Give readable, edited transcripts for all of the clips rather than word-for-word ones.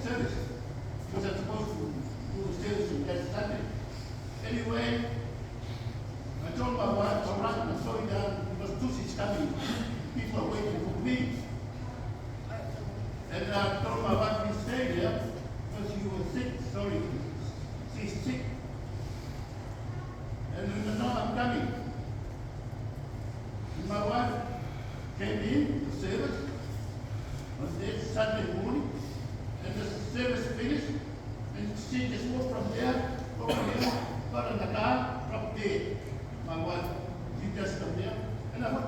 service. Because I'm supposed to do the service on that Sunday. Anyway, I told my wife, all right, I'm going down because Tusi is coming. People are waiting for me. And I told my wife, we stay here because she was sick. Sorry, she's sick. And no, I'm coming. And my wife came in to service on that Sunday morning, and the service finished, and she just walked from there, over here, got in the car, dropped dead. My wife, she just come there, and I went,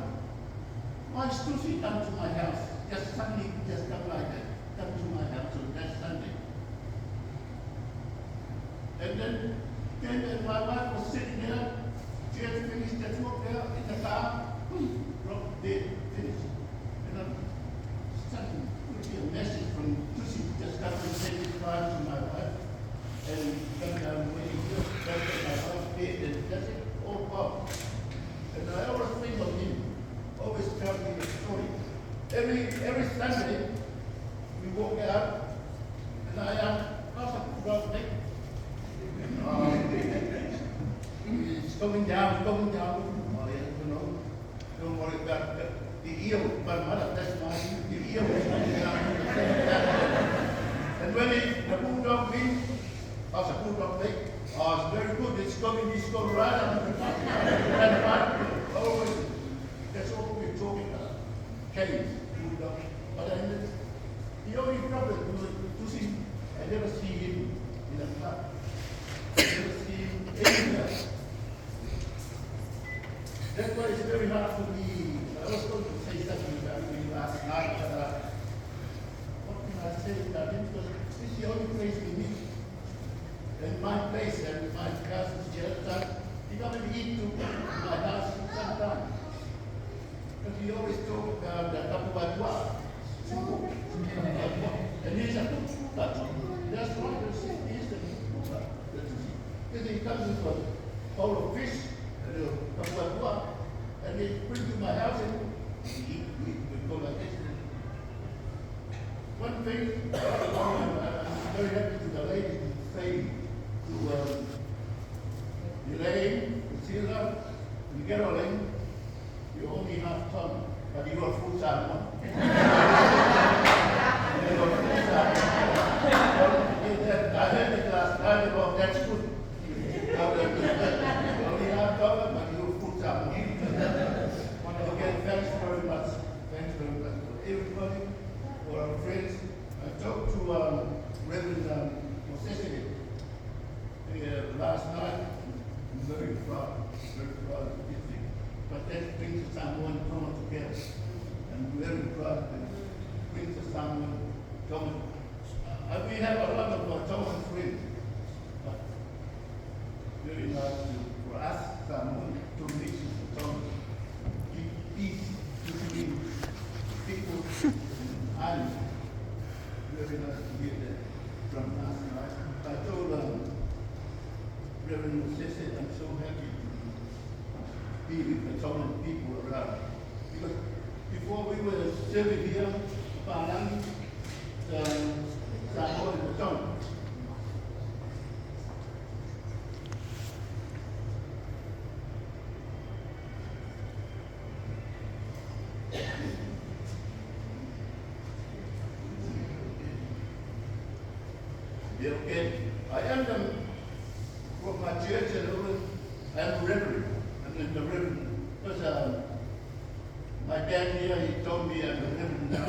why still she come to my house? Just suddenly, just come like that, come to my house on that Sunday. And then came and my wife was sitting there, she had finished that walk there in the car, dropped dead, finished. And I'm starting to get a message from Tusi, just come and say goodbye to my wife, and come down waiting here, that's my wife dead, and that's it, all gone. And I always think of him, always tell me the story. Every Sunday, we walk out, and I ask, Pastor, God, it's going down, oh yeah, you know, don't worry about the ear, my mother, that's my the ear was going down. And when the bulldog wins, how's a bulldog leg? Oh, it's very good, it's going right up the front. Always, that's all we're talking about. Caves, bulldog. But the only problem was Tusi, I never see him in a club. I never see him anywhere. That's why it's very hard for me. I was going to say something about you last night, but what can I say about him? Because this is the only place we meet. And my place and my cousins here, he come and eat to my house sometimes. Because he always talk about the Nukulaelae. And he's a Nukulaelae. That's right, he's the Nukulaelae. Because he comes with a bowl of fish, and they bring to my house and we go like this. One thing, I'm very happy to the ladies who say to Elaine, Priscilla, and Caroline, you only have tongue, but you are full-time one. You are full-time. I heard it last night about that school. You only have tongue, but you are full-time one. Okay, thanks very much. Thanks very much for everybody, for our friends. I talked to Reverend Mosesiri last night. I'm very proud of this thing. But that brings us someone common together. I'm very proud that it brings us someone common. We have a lot of common friends. But very nice for us, someone to mix with common. Peace between people. I'm very nice to hear that from last night. I told Reverend Mosesiri, I'm so happy to be with the common people around. Because before we were serving here, Panang, Samoa and the town. Okay, I am from my church and I am a reverend. I'm the reverend. Because my dad here, he told me I'm a reverend now.